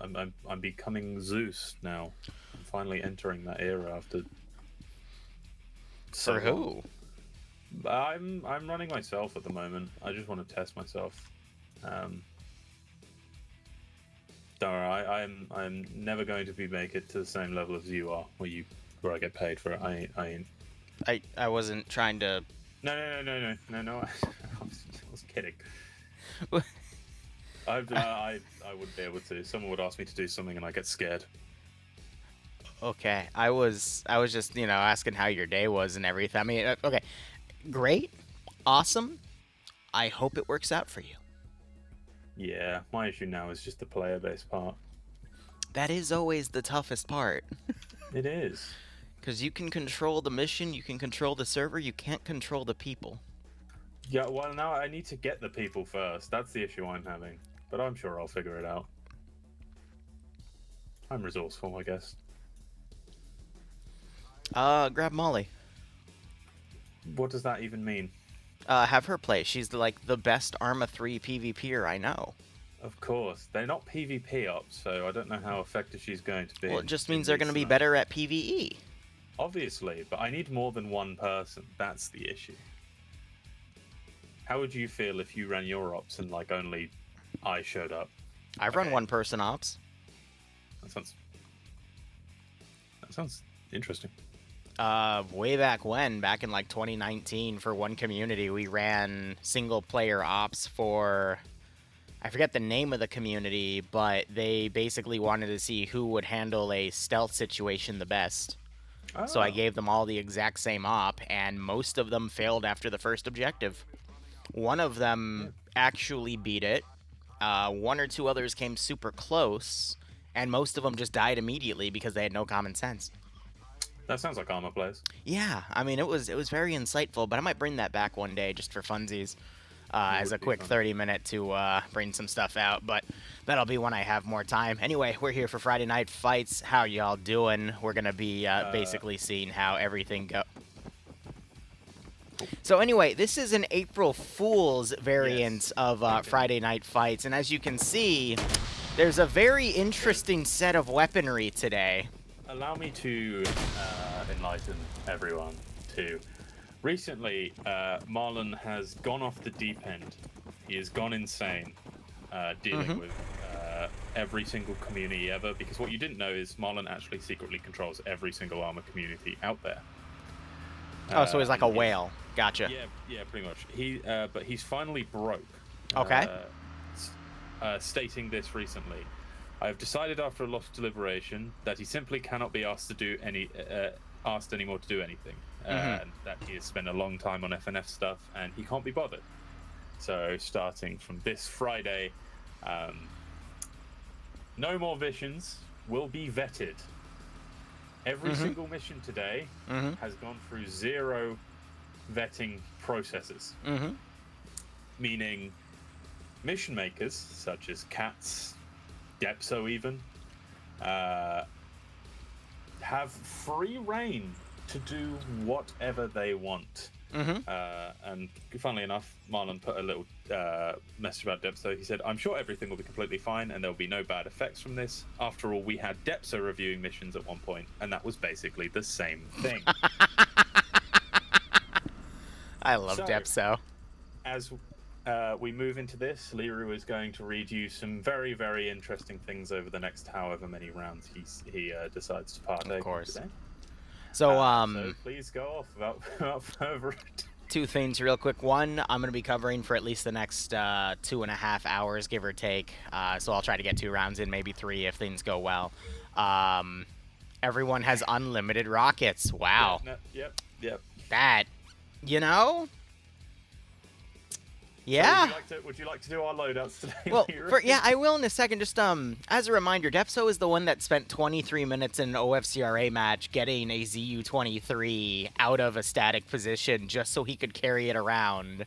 I'm becoming Zeus now. I'm finally entering that era after so For long. who? I'm running myself at the moment. I just want to test myself. Don't worry, I'm never going to make it to the same level as you are, where I get paid for it. I ain't. I wasn't trying to. No. I was kidding. I wouldn't be able to. Someone would ask me to do something, and I get scared. Okay, I was just asking how your day was and everything. I mean, okay, great, awesome. I hope it works out for you. Yeah, my issue now is just the player-based part. That is always the toughest part. It is. Because you can control the mission, you can control the server, you can't control the people. Yeah, well, now I need to get the people first. That's the issue I'm having. But I'm sure I'll figure it out. I'm resourceful, I guess. Grab Molly. What does that even mean? Have her play. She's the best Arma 3 PvPer I know. Of course. They're not PvP ops, so I don't know how effective she's going to be. Well, it just means they're going to be better at PvE. Obviously, but I need more than one person. That's the issue. How would you feel if you ran your ops and only I showed up? I've run one-person ops. That sounds interesting. Way back in 2019, for one community, we ran single-player ops for, I forget the name of the community, but they basically wanted to see who would handle a stealth situation the best. Oh. So I gave them all the exact same op, and most of them failed after the first objective. One of them actually beat it. One or two others came super close, and most of them just died immediately because they had no common sense. That sounds like Arma plays. Yeah, I mean, it was very insightful, but I might bring that back one day just for funsies, as a quick 30-minute to bring some stuff out, but that'll be when I have more time. Anyway, we're here for Friday Night Fights. How y'all doing? We're going to be basically seeing how everything goes. So anyway, this is an April Fool's variant of Friday Night Fights, and as you can see, there's a very interesting set of weaponry today. Allow me to enlighten everyone too. Recently, Marlon has gone off the deep end. He has gone insane, dealing with every single community ever, because what you didn't know is Marlon actually secretly controls every single Arma community out there. Oh, so he's like a whale. Gotcha. Yeah, pretty much. But he's finally broke. Okay. Stating this recently, I have decided after a lot of deliberation that he simply cannot be asked anymore to do anything, and that he has spent a long time on FNF stuff, and he can't be bothered. So starting from this Friday, no more missions will be vetted. Every single mission today has gone through 0 vetting processes. Meaning mission makers, such as Cats, Depso even, have free reign to do whatever they want. And funnily enough, Marlon put a little message about Depso. He said, I'm sure everything will be completely fine and there'll be no bad effects from this. After all, we had Depso reviewing missions at one point, and that was basically the same thing. I love Depso. As we move into this, Liru is going to read you some very, very interesting things over the next however many rounds he decides to partake. Of course. Today. So please go off without further ado. 2 things real quick. One, I'm going to be covering for at least the next 2.5 hours, give or take. So I'll try to get 2 rounds in, maybe 3 if things go well. Everyone has unlimited rockets. Wow. Yep. That, Yeah. So would you like to do our loadouts today? Well, I will in a second. Just as a reminder, Depso is the one that spent 23 minutes in an OFCRA match getting a ZU-23 out of a static position just so he could carry it around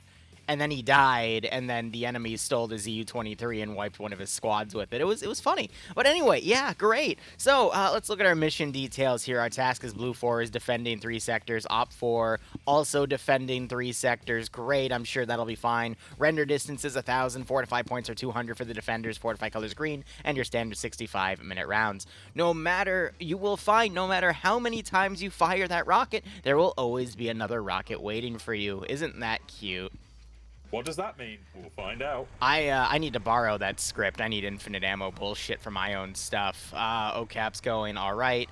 and then he died, and then the enemy stole the ZU-23 and wiped one of his squads with it. It was funny. But anyway, yeah, great. So let's look at our mission details here. Our task is Blue 4 is defending 3 sectors. Op 4 also defending 3 sectors. Great, I'm sure that'll be fine. Render distance is 1,000. Fortify points are 200 for the defenders. Fortify colors green, and your standard 65-minute rounds. You will find no matter how many times you fire that rocket, there will always be another rocket waiting for you. Isn't that cute? What does that mean? We'll find out. I need to borrow that script. I need infinite ammo bullshit for my own stuff. OCAP's going all right.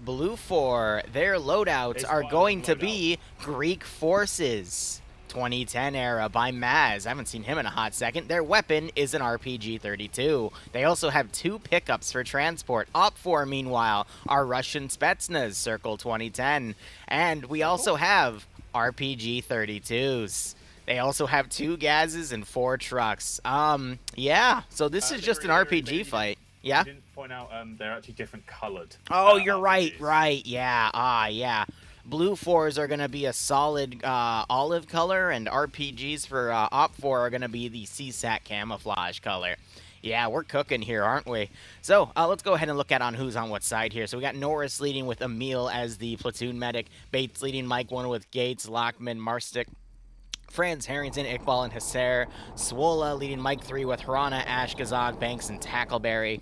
Blue 4, their loadouts are going to be Greek Forces. 2010 era by Maz. I haven't seen him in a hot second. Their weapon is an RPG-32. They also have 2 pickups for transport. Op 4, meanwhile, are Russian Spetsnaz, Circle 2010. And we also have RPG-32s. They also have 2 gases and 4 trucks. Yeah, so this is just an RPG fight. Yeah? You didn't point out they're actually different colored. Oh, you're right, yeah. Yeah. Blue 4s are going to be a solid olive color, and RPGs for Op 4 are going to be the CSAT camouflage color. Yeah, we're cooking here, aren't we? So, let's go ahead and look at on who's on what side here. So we got Norris leading with Emil as the platoon medic, Bates leading Mike 1 with Gates, Lockman, Marstick, Franz, Harrington, Iqbal, and Hasser, Swola leading Mike 3 with Harana, Ash, Gazog, Banks, and Tackleberry,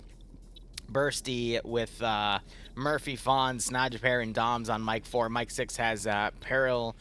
Bursty with Murphy, Fawn, Snodgepair, and Doms on Mike 4. Mike 6 has Peril,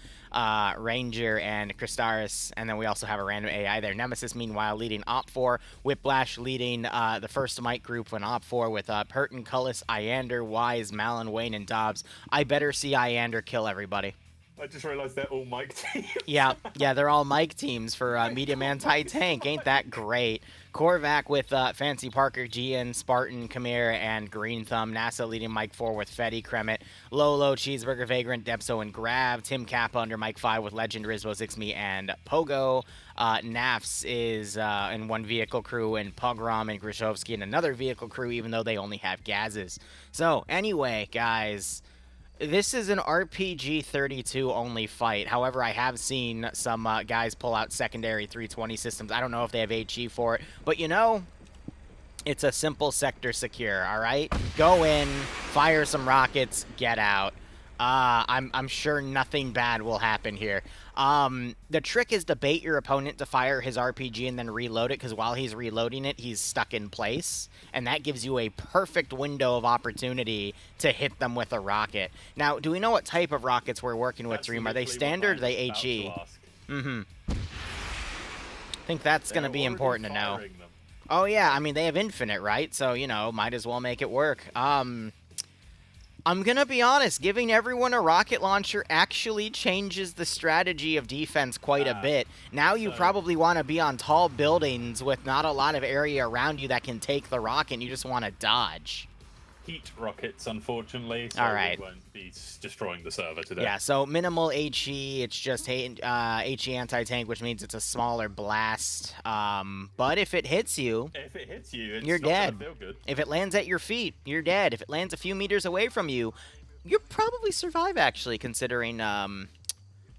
Ranger, and Kristaris, and then we also have a random AI there. Nemesis, meanwhile, leading Op 4. Whiplash leading the first Mike group in Op 4 with Perton, Cullis, Iander, Wise, Malin, Wayne, and Dobbs. I better see Iander kill everybody. I just realized they're all Mike teams. Yeah, they're all Mike teams for medium anti-tank. Ain't that great? Korvac with Fancy Parker, Gian, Spartan, Khmer, and Green Thumb. NASA leading Mike 4 with Fetty, Kremet, Lolo, Cheeseburger, Vagrant, Depso, and Grav. Tim Kappa under Mike 5 with Legend, Rizbo, Zixme, and Pogo. Nafs is in 1 vehicle crew, and Pogrom and Grishowski in another vehicle crew, even though they only have gases. So, anyway, guys, this is an RPG-32 only fight. However, I have seen some guys pull out secondary 320 systems. I don't know if they have HE for it, but you know, it's a simple sector secure, all right? Go in, fire some rockets, get out. I'm sure nothing bad will happen here. The trick is to bait your opponent to fire his RPG and then reload it, because while he's reloading it, he's stuck in place, and that gives you a perfect window of opportunity to hit them with a rocket. Now, do we know what type of rockets we're working with, Dream? Are they standard or are they HE? I think that's going to be important to know. Oh, yeah, I mean, they have infinite, right? So, you know, might as well make it work. I'm going to be honest, giving everyone a rocket launcher actually changes the strategy of defense quite a bit. Now you probably want to be on tall buildings with not a lot of area around you that can take the rocket, and you just want to dodge. Heat rockets, unfortunately, so all right. We won't be destroying the server today. Yeah, so minimal HE, it's just HE anti-tank, which means it's a smaller blast. But if it hits you, you're dead. Feel good. If it lands at your feet, you're dead. If it lands a few meters away from you, you'll probably survive, actually, considering the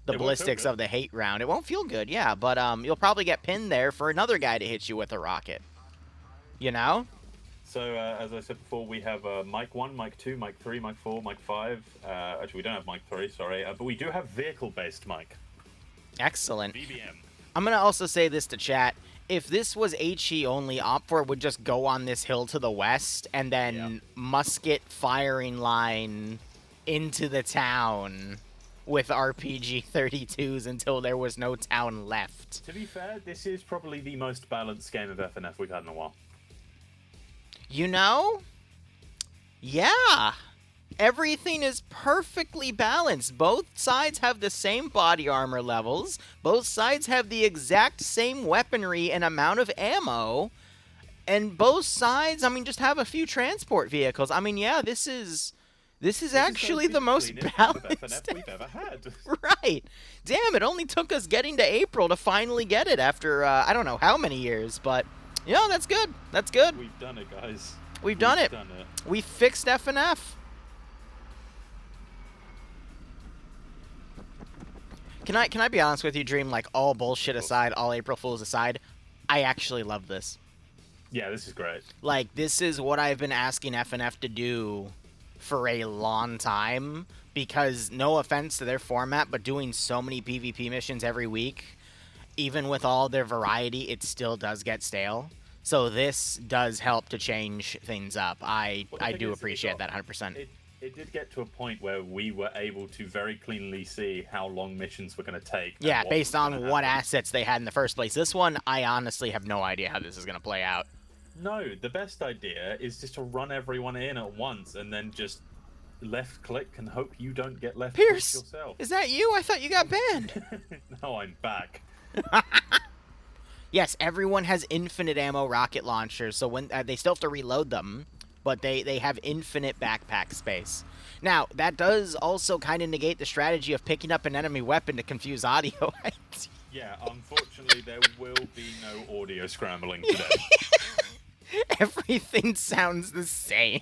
ballistics of the hate round. It won't feel good, yeah, but you'll probably get pinned there for another guy to hit you with a rocket. You know? So, as I said before, we have Mike 1, Mike 2, Mike 3, Mike 4, Mike 5. Actually, we don't have Mike 3, sorry. But we do have vehicle-based Mike. Excellent. VBM. I'm going to also say this to chat. If this was HE only, Op 4 would just go on this hill to the west and then musket firing line into the town with RPG-32s until there was no town left. To be fair, this is probably the most balanced game of FNF we've had in a while. You know? Yeah. Everything is perfectly balanced. Both sides have the same body armor levels. Both sides have the exact same weaponry and amount of ammo. And both sides, I mean, just have a few transport vehicles. I mean, yeah, this is actually the most balanced we've ever had. Right. Damn, it only took us getting to April to finally get it after, I don't know how many years, but... yeah, that's good. That's good. We've done it, guys. We've done it. We fixed FNF. Can I be honest with you, Dream? Like, all bullshit aside, all April Fools aside, I actually love this. Yeah, this is great. Like, this is what I've been asking FNF to do for a long time, because no offense to their format, but doing so many PvP missions every week, even with all their variety, it still does get stale. So this does help to change things up. I do appreciate that 100%. It did get to a point where we were able to very cleanly see how long missions were going to take. Yeah, based on what assets they had in the first place. This one, I honestly have no idea how this is going to play out. No, the best idea is just to run everyone in at once and then just left click and hope you don't get left clicked yourself. Is that you? I thought you got banned. No, I'm back. Yes, everyone has infinite ammo rocket launchers, so when they still have to reload them, but they have infinite backpack space. Now, that does also kind of negate the strategy of picking up an enemy weapon to confuse audio. Yeah, unfortunately, there will be no audio scrambling today. Everything sounds the same.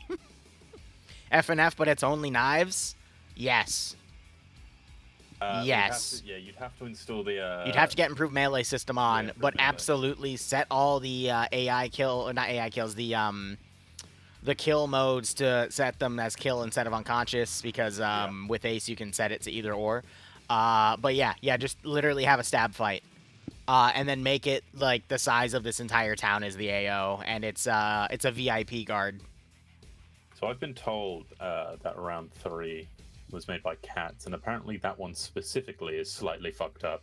FNF, but it's only knives? Yes. Yes. You'd have to install the... You'd have to get improved melee system on, but absolutely set all the AI kill... Not AI kills, the kill modes to set them as kill instead of unconscious, because with Ace you can set it to either or. But yeah, just literally have a stab fight. And then make it like the size of this entire town is the AO, and it's a VIP guard. So I've been told that round 3 was made by Cats, and apparently that one specifically is slightly fucked up.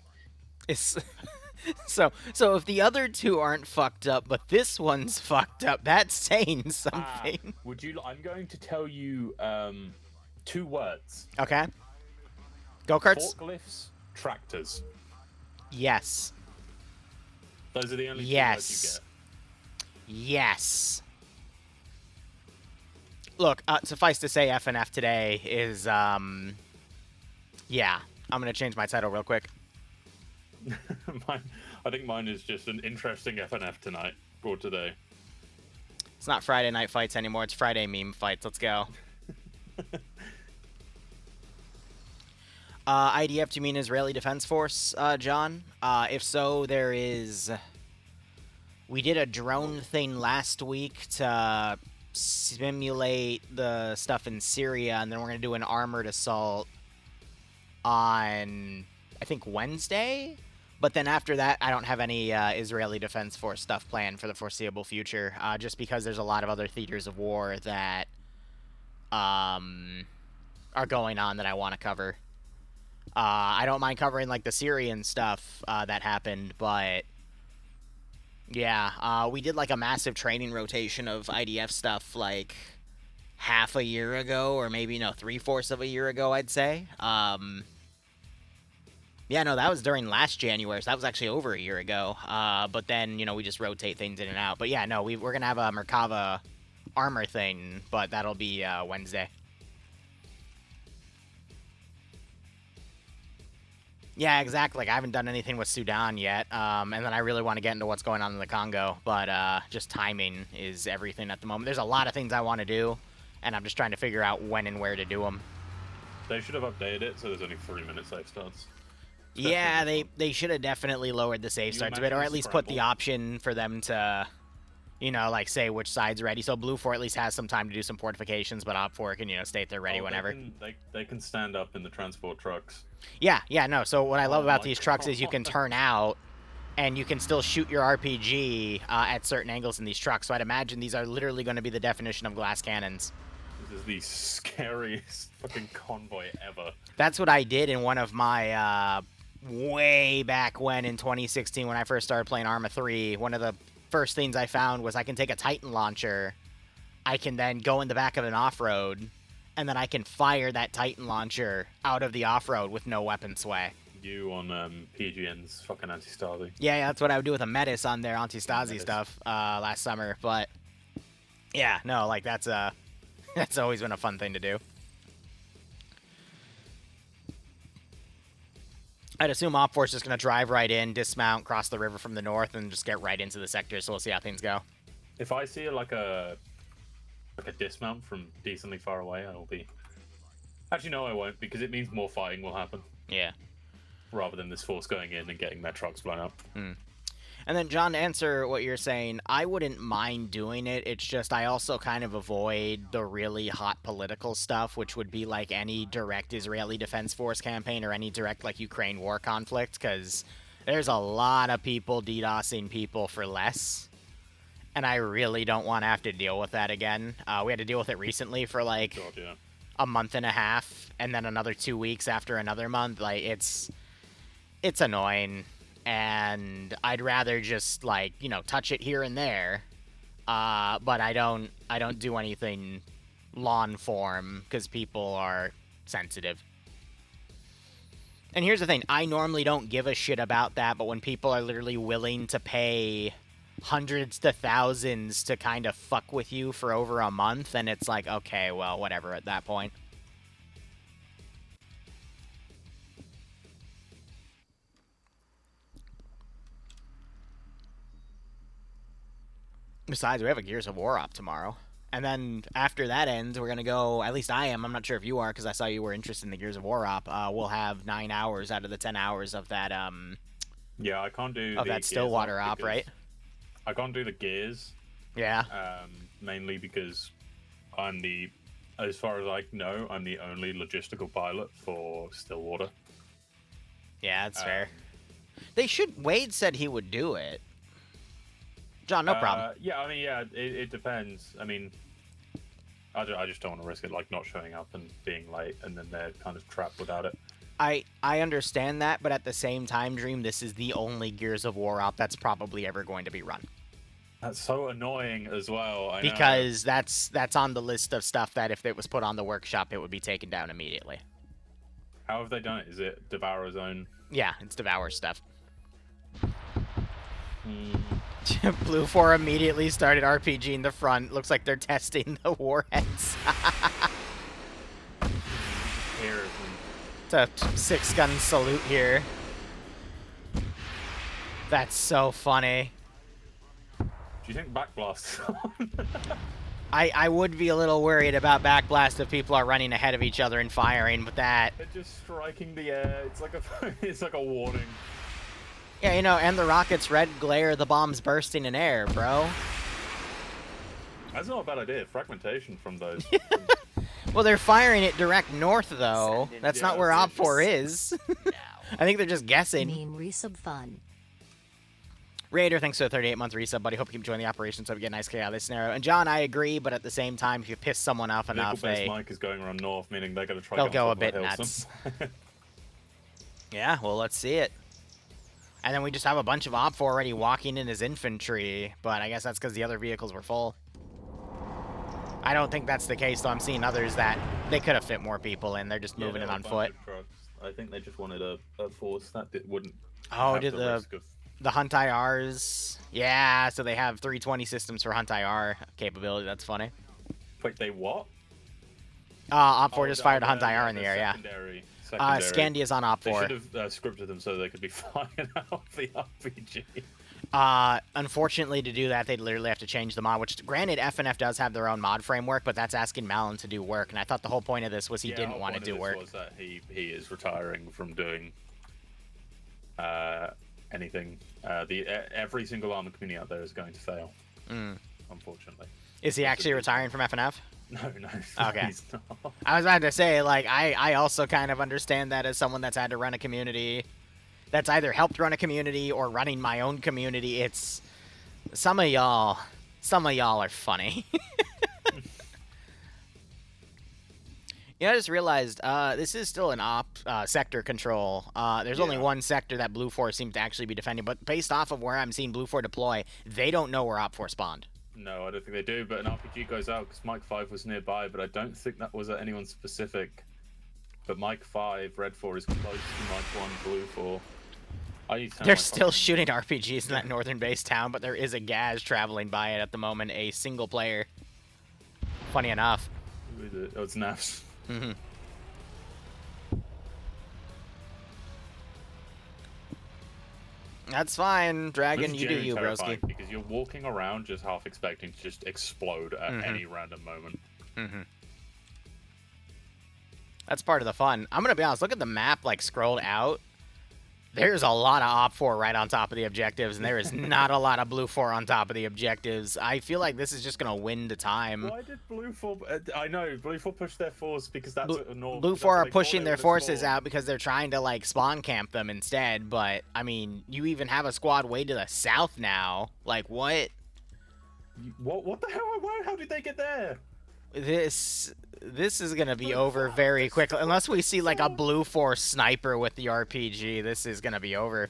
It's so if the other two aren't fucked up, but this one's fucked up, that's saying something. I'm going to tell you 2 words. Okay. Go-karts? Forklifts, tractors. Yes. Those are the only 2 words you get. Yes. Look, suffice to say, FNF today is, yeah. I'm going to change my title real quick. I think mine is just an interesting FNF tonight, or today. It's not Friday Night Fights anymore, it's Friday Meme Fights. Let's go. IDF, do you mean Israeli Defense Force, John? If so, there is... We did a drone thing last week to simulate the stuff in Syria, and then we're going to do an armored assault on, I think, Wednesday? But then after that, I don't have any Israeli Defense Force stuff planned for the foreseeable future, just because there's a lot of other theaters of war that are going on that I want to cover. I don't mind covering, like, the Syrian stuff that happened, but... Yeah, we did, like, a massive training rotation of IDF stuff, like, half a year ago, or maybe, 3/4 of a year ago, I'd say. Yeah, no, that was during last January, so that was actually over a year ago. But then, we just rotate things in and out. But yeah, no, we're going to have a Merkava armor thing, but that'll be Wednesday. Yeah, exactly. Like, I haven't done anything with Sudan yet, and then I really want to get into what's going on in the Congo, but just timing is everything at the moment. There's a lot of things I want to do, and I'm just trying to figure out when and where to do them. They should have updated it so there's only 3-minute save starts. Yeah, they should have definitely lowered the save starts a bit, or at least put the option for them to, like, say which side's ready. So Blue 4 at least has some time to do some fortifications, but Op 4 can, state they're ready whenever. They can stand up in the transport trucks. Yeah, no. So what I love about these trucks is you can turn out, and you can still shoot your RPG at certain angles in these trucks. So I'd imagine these are literally going to be the definition of glass cannons. This is the scariest fucking convoy ever. That's what I did in one of my, way back when in 2016 when I first started playing Arma 3. One of the first things I found was I can take a Titan launcher, I can then go in the back of an off-road, and then I can fire that Titan launcher out of the off-road with no weapon sway. You on PGN's fucking anti-Stasi. Yeah, that's what I would do with a Metis on their anti-Stasi stuff last summer, but yeah, no, like that's always been a fun thing to do. I'd assume Op 4 is just going to drive right in, dismount, cross the river from the north, and just get right into the sector, so we'll see how things go. If I see like a dismount from decently far away, I'll be... Actually, no, I won't, because it means more fighting will happen. Yeah. rather than this force going in and getting their trucks blown up. And then, John, to answer what you're saying, I wouldn't mind doing it. It's just I also kind of avoid the really hot political stuff, which would be like any direct Israeli Defense Force campaign or any direct like Ukraine war conflict, because there's a lot of people DDoSing people for less. And I really don't want to have to deal with that again. We had to deal with it recently for like a month and a half, and then another 2 weeks after another month. Like it's annoying. And I'd rather just like, you know, touch it here and there, but I don't do anything long form because people are sensitive. And here's the thing, I normally don't give a shit about that, but when people are literally willing to pay hundreds to thousands to kind of fuck with you for over a month, then it's like, okay, well, whatever at that point. Besides, we have a Gears of War op tomorrow. And then after that ends, we're going to go, at least I am, I'm not sure if you are, because I saw you were interested in the Gears of War op. We'll have 9 hours out of the 10 hours of that, yeah, I can't do of that Stillwater op, right? I can't do the Gears. Yeah. Mainly because as far as I know, I'm the only logistical pilot for Stillwater. Yeah, that's fair. Wade said he would do it. John, no problem. Yeah, I mean, yeah, it depends. I mean, I just don't want to risk it, like, not showing up and being late, and then they're kind of trapped without it. I understand that, but at the same time, Dream, this is the only Gears of War op that's probably ever going to be run. That's so annoying as well. I know. Because that's on the list of stuff that if it was put on the workshop, it would be taken down immediately. How have they done it? Is it Devourer's own? Yeah, it's Devour stuff. Blue 4 immediately started RPG in the front. Looks like they're testing the warheads. It's a 6-gun salute here. That's so funny. Do you think Backblast? I would be a little worried about Backblast if people are running ahead of each other and firing, but that... They're just striking the air. It's like a warning. Yeah, you know, and the rocket's red glare, the bomb's bursting in air, bro. That's not a bad idea. Fragmentation from those. Well, they're firing it direct north, though. That's not where Op4 is. I think they're just guessing. Mean resub fun. Raider, thanks for the 38-month resub, buddy. Hope you keep enjoying the operation so we get a nice kick out of this scenario. And John, I agree, but at the same time, if you piss someone off enough, Mike is going around north, meaning they're going to try. They'll go a bit nuts. Yeah, well, let's see it. And then we just have a bunch of Op4 already walking in as infantry, but I guess that's because the other vehicles were full. I don't think that's the case, though. I'm seeing others that they could have fit more people in. They're just moving it on foot. I think they just wanted a force that wouldn't. Oh, did the Hunt IRs? Yeah, so they have 320 systems for Hunt IR capability. That's funny. Wait, they what? Op4 just fired a Hunt IR in the air, yeah. Secondary. Scandia's on Op4. They should have scripted them so they could be flying out the RPG. Unfortunately, to do that, they'd literally have to change the mod, which, granted, FNF does have their own mod framework, but that's asking Malin to do work, and I thought the whole point of this was he didn't want to do work. Was that he is retiring from doing anything. Every single armor community out there is going to fail, unfortunately. Is he actually retiring from FNF? No. Okay. He's not. I was about to say, like, I also kind of understand that as someone that's had to run a community, that's either helped run a community or running my own community. It's some of y'all are funny. You know, I just realized this is still an sector control. There's only one sector that Blue 4 seems to actually be defending, but based off of where I'm seeing Blue 4 deploy, they don't know where Op 4 spawned. No, I don't think they do, but an RPG goes out because Mike 5 was nearby, but I don't think that was at anyone specific. But Mike 5, Red 4 is close to Mike 1, Blue 4. They're still shooting RPGs in that northern base town, but there is a Gaz traveling by it at the moment, a single player. Funny enough. Who is it? Oh, it's Nafs. Mm-hmm. That's fine, Dragon. You do you, broski. Because you're walking around just half expecting to just explode at any random moment. That's part of the fun. I'm gonna be honest. Look at the map, like scrolled out. There's a lot of Op 4 right on top of the objectives, and there is not a lot of Blue 4 on top of the objectives. I feel like this is just going to win the time. Why did Blue 4... I know, Blue 4 pushed their force because that's a normal... Blue 4 are pushing their forces out because they're trying to, like, spawn camp them instead, but, I mean, you even have a squad way to the south now. Like, what? What the hell? How did they get there? This is gonna be over very quickly. Unless we see like a Blue 4 sniper with the RPG, this is gonna be over.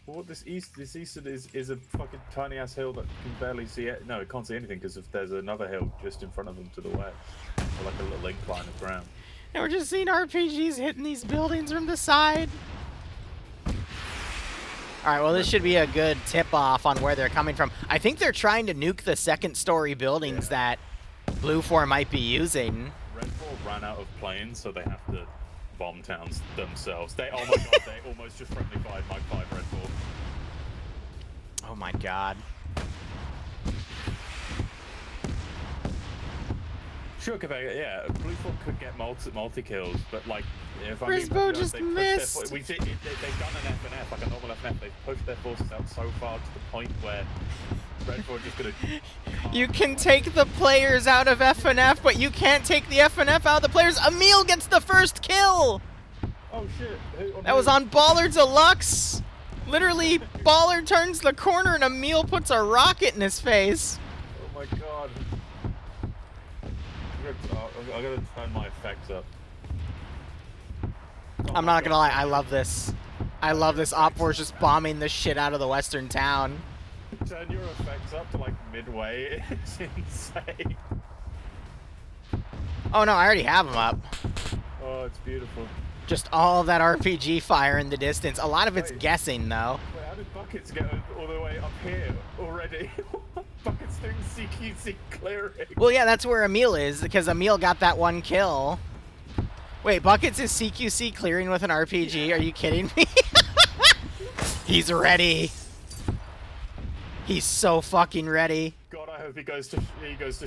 Well, this eastern is a fucking tiny ass hill that can barely see it. No, it can't see anything because there's another hill just in front of them to the west, or like a little incline of ground. And we're just seeing RPGs hitting these buildings from the side. Alright, well this should be a good tip-off on where they're coming from. I think they're trying to nuke the second-story buildings that Blue 4 might be using. Red 4 ran out of planes, so they have to bomb towns themselves. Oh my god, they almost just friendly fired Mike 5 Red 4. Oh my god. Sure, yeah, Blue 4 could get multi-kills, but like, if I Brisbo just missed. They've done an FNF, like a normal FNF. They've pushed their forces out so far to the point where Red 4 are just gonna... You can take the players out of FNF, but you can't take the FNF out of the players. Emil gets the first kill! Oh shit. That was on Baller Deluxe. Literally, Baller turns the corner and Emil puts a rocket in his face. Oh my god. I gotta turn my effects up. I'm not gonna lie, I love this. I love this. Op 4 is just bombing the shit out of the western town. Turn your effects up to like midway. It's insane. Oh no, I already have them up. Oh, it's beautiful. Just all of that RPG fire in the distance. A lot of it's guessing though. Wait, how did Buckets get all the way up here already? Buckets doing CQC clearing. Well, yeah, that's where Emil is, because Emil got that one kill. Wait, Buckets is CQC clearing with an RPG? Are you kidding me? He's ready. He's so fucking ready. God, I hope he goes to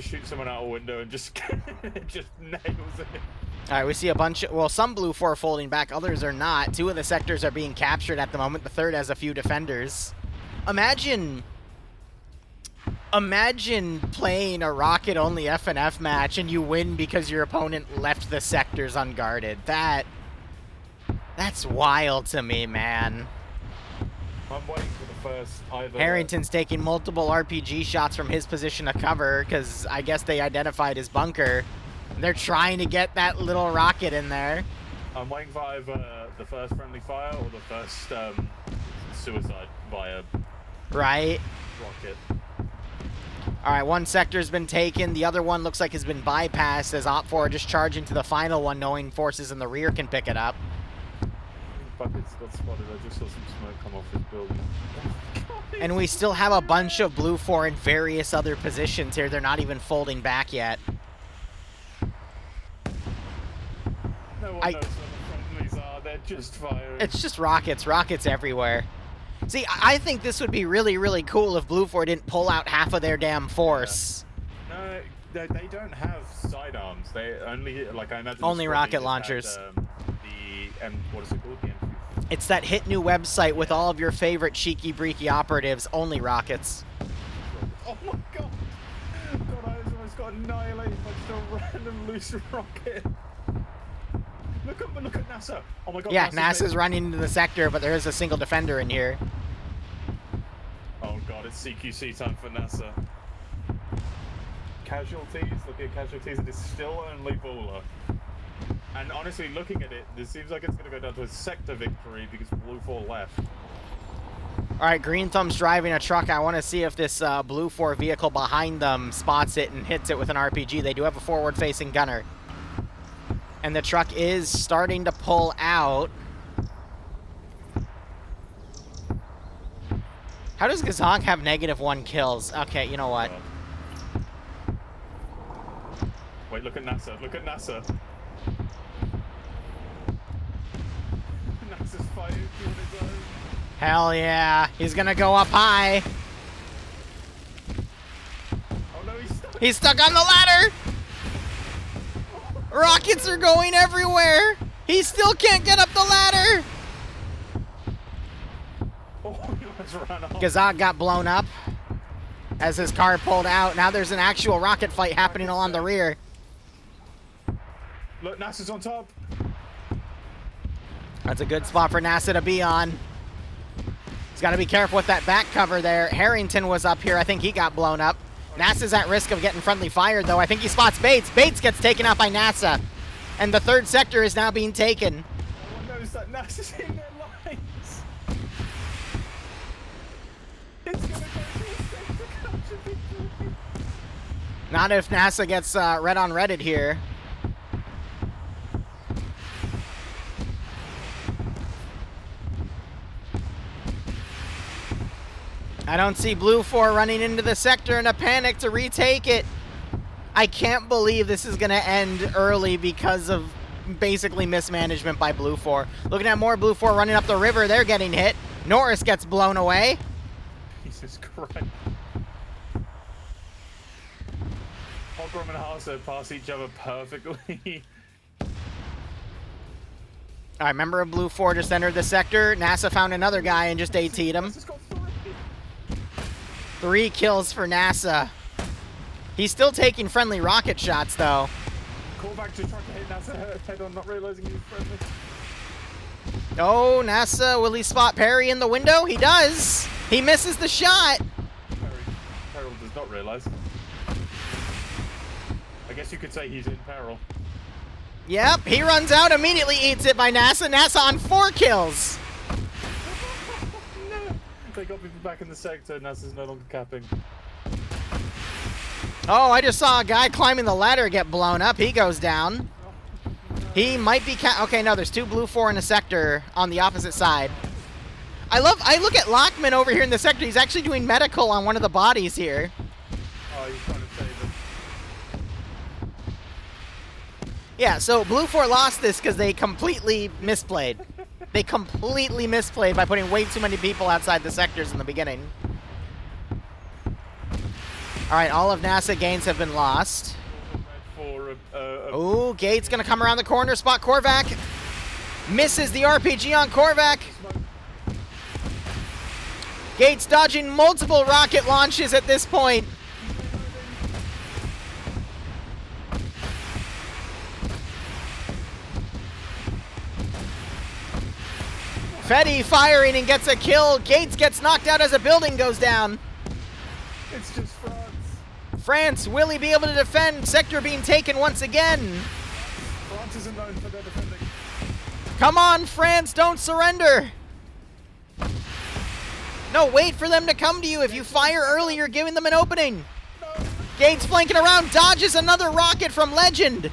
shoot someone out a window and just just nails it. All right, we see a bunch of, well, some Blue 4 folding back, others are not. 2 of the sectors are being captured at the moment. The third has a few defenders. Imagine playing a rocket-only FNF match and you win because your opponent left the sectors unguarded. That's wild to me, man. I'm waiting for the first either... Harrington's taking multiple RPG shots from his position of cover because I guess they identified his bunker. They're trying to get that little rocket in there. I'm waiting for either the first friendly fire or the first suicide via right rocket. All right, one sector's been taken. The other one looks like has been bypassed as Op 4 just charging to the final one, knowing forces in the rear can pick it up. I think Buckets got spotted. I just saw some smoke come off his building. And we still have a bunch of Blue 4 in various other positions here. They're not even folding back yet. No one knows where the friendlies are. They're just firing. It's just rockets everywhere. See, I think this would be really, really cool if Blue 4 didn't pull out half of their damn force. Yeah. No, they don't have sidearms. They only, like I imagine... Only rocket launchers. What is it called? The M2. It's that hit new website with all of your favorite cheeky breeky operatives, only rockets. Oh my god! God, I almost got annihilated by just a random loose rocket. Look at NASA. Oh my god. Yeah, NASA's running into the sector, but there is a single defender in here. Oh god, it's CQC time for NASA. Casualties, look at casualties, it is still only Baller. And honestly, looking at it, this seems like it's going to go down to a sector victory because Blue 4 left. Alright, Green Thumb's driving a truck. I want to see if this Blue 4 vehicle behind them spots it and hits it with an RPG. They do have a forward-facing gunner. And the truck is starting to pull out. How does Gazong have -1 kills? Okay, you know what? Wait, look at NASA. Look at NASA. NASA's fighting on his own. Hell yeah. He's gonna go up high. Oh no, he's stuck. He's stuck on the ladder. Rockets are going everywhere. He still can't get up the ladder. has run off. Gazag got blown up as his car pulled out. Now there's an actual rocket fight happening along the rear. Look, NASA's on top. That's a good spot for NASA to be on. He's got to be careful with that back cover there. Harrington was up here. I think he got blown up. NASA's at risk of getting friendly fired, though. I think he spots Bates. Bates gets taken out by NASA. And the third sector is now being taken. No one knows that NASA's in their lines. It's gonna go to a sector capture victory. Not if NASA gets red on Reddit here. I don't see Blue 4 running into the sector in a panic to retake it. I can't believe this is going to end early because of basically mismanagement by Blue 4. Looking at more Blue 4 running up the river. They're getting hit. Norris gets blown away. Jesus Christ. Hogrom and Hasso pass each other perfectly. All right, member of Blue 4 just entered the sector. NASA found another guy and just AT'd him. 3 kills for NASA. He's still taking friendly rocket shots, though. Callback just trying to hit NASA head on, not realizing he was friendly. Oh, NASA, will he spot Perry in the window? He does. He misses the shot. Peril does not realize. I guess you could say he's in peril. Yep, he runs out, immediately eats it by NASA. NASA on 4 kills. No. They got people back in the sector. NASA's no longer capping. Oh, I just saw a guy climbing the ladder get blown up. He goes down. He might be okay, no, there's 2 Blue 4 in a sector on the opposite side. I look at Lockman over here in the sector. He's actually doing medical on one of the bodies here. Oh, he's trying to save him. Yeah, so Blue 4 lost this because they completely misplayed. They completely misplayed by putting way too many people outside the sectors in the beginning. All right, all of NASA gains have been lost. Ooh, Gates gonna come around the corner, spot Korvac. Misses the RPG on Korvac. Gates dodging multiple rocket launches at this point. Fetty firing and gets a kill. Gates gets knocked out as a building goes down. It's just France. France, will he be able to defend? Sector being taken once again. France isn't known for their defending. Come on, France, don't surrender. No, wait for them to come to you. If you fire early, you're giving them an opening. No. Gates flanking around, dodges another rocket from Legend.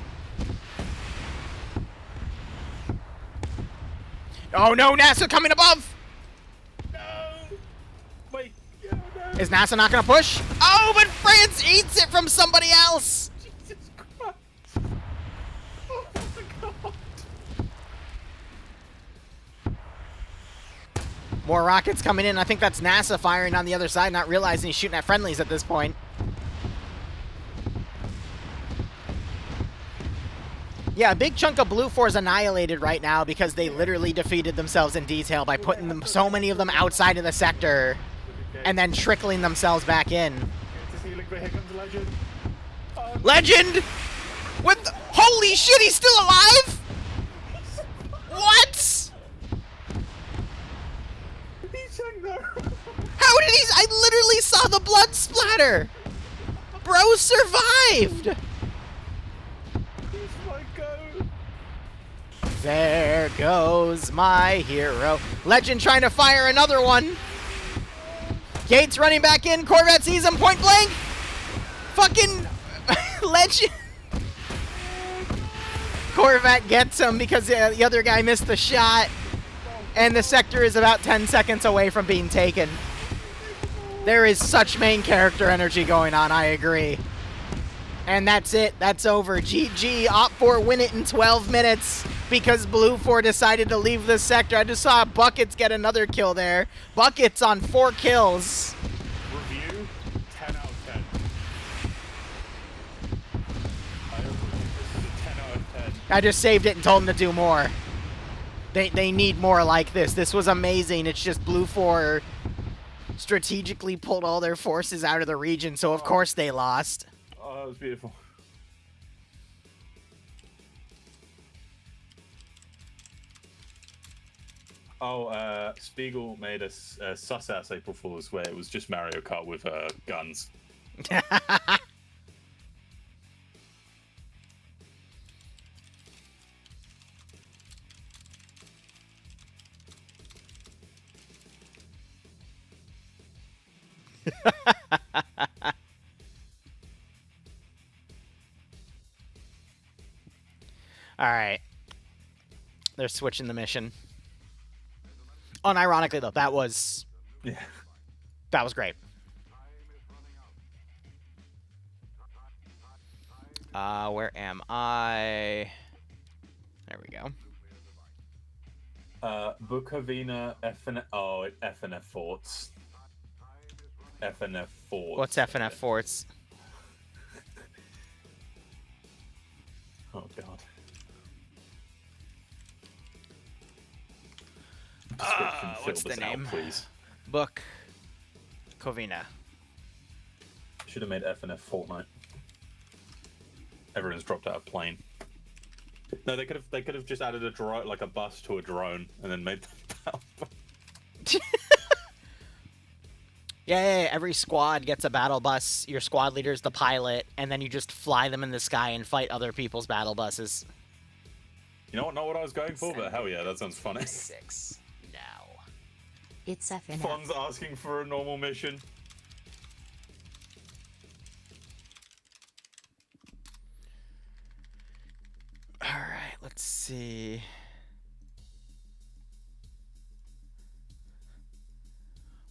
Oh no, NASA coming above. No. Wait. Oh, no. Is NASA not gonna push? Oh, but France eats it from somebody else. Jesus Christ. Oh my God. More rockets coming in. I think that's NASA firing on the other side, not realizing he's shooting at friendlies at this point. Yeah, a big chunk of Blue 4 is annihilated right now because they literally defeated themselves in detail by putting them, so many of them outside of the sector and then trickling themselves back in. Legend! With the, holy shit, he's still alive? What? How did he? I literally saw the blood splatter. Bro survived. There goes my hero. Legend trying to fire another one. Gates running back in. Corvette sees him point blank. Fucking Legend. Corvette gets him because the other guy missed the shot. And the sector is about 10 seconds away from being taken. There is such main character energy going on, I agree. And that's it. That's over. GG. Op4 win it in 12 minutes because Blue 4 decided to leave this sector. I just saw Buckets get another kill there. Buckets on 4 kills. Review, 10 out of 10. This is a 10 out of 10. I just saved it and told them to do more. They need more like this. This was amazing. It's just Blue 4 strategically pulled all their forces out of the region, so of course they lost. Oh, that was beautiful. Oh, Spiegel made a sus-ass April Fool's where it was just Mario Kart with guns. Alright. They're switching the mission. Unironically, though, that was great. Where am I? There we go. Bukovina FNF. Oh, FNF Forts. FNF Forts. What's FNF Forts? Oh, God. What's the name? Out, please. Book Covina. Should have made FNF Fortnite. Everyone's dropped out of plane. No, they could have just added a drone, like a bus to a drone, and then made that. Yeah, every squad gets a battle bus. Your squad leader's the pilot, and then you just fly them in the sky and fight other people's battle buses. You know what? Not what I was going for, but hell yeah, that sounds funny. 6 now. It's FNF. Fon's asking for a normal mission. Alright, let's see.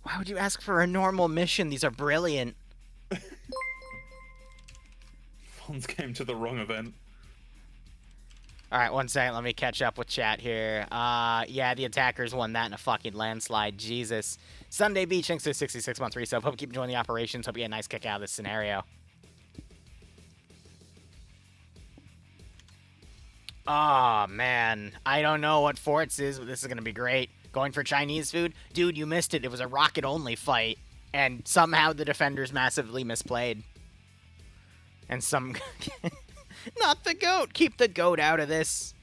Why would you ask for a normal mission? These are brilliant. Fonz came to the wrong event. Alright, 1 second. Let me catch up with chat here. Yeah, the attackers won that in a fucking landslide. Jesus. Sunday Beach, thanks to 66 months resub. Hope you keep enjoying the operations. Hope you get a nice kick out of this scenario. Oh, man. I don't know what Forts is, but this is going to be great. Going for Chinese food? Dude, you missed it. It was a rocket-only fight. And somehow the defenders massively misplayed. And some... Not the goat! Keep the goat out of this.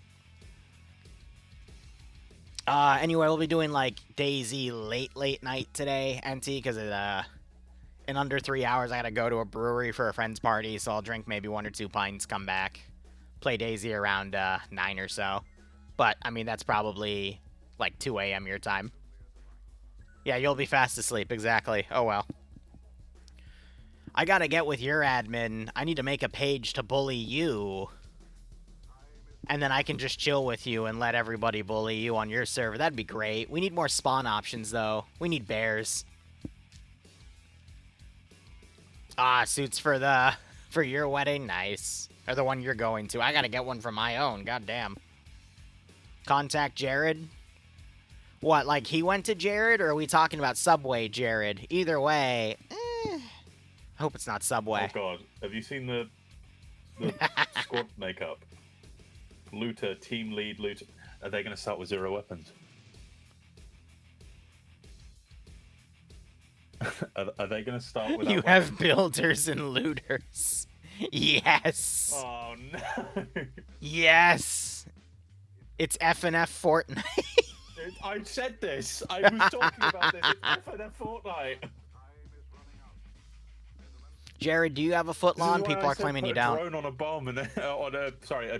Anyway, we'll be doing, like, Daisy late night today, NT, because in under 3 hours I gotta go to a brewery for a friend's party, so I'll drink maybe 1 or 2 pints, come back, play Daisy around 9 or so. But, I mean, that's probably, like, 2 a.m. your time. Yeah, you'll be fast asleep, exactly. Oh, well. I gotta get with your admin. I need to make a page to bully you. And then I can just chill with you and let everybody bully you on your server. That'd be great. We need more spawn options, though. We need bears. Suits for your wedding? Nice. Or the one you're going to. I gotta get one for my own. Goddamn. Contact Jared? What, like he went to Jared? Or are we talking about Subway Jared? Either way, I hope it's not Subway. Oh god, have you seen the squad makeup? Looter, team lead, looter. Are they going to start with 0 weapons? Are they going to start with? You have builders and looters. Yes. Oh no. Yes. It's FNF Fortnite. I said this. I was talking about this. It's FNF Fortnite. Jared, do you have a footlong? People are claiming you don't. A drone on a bomb and a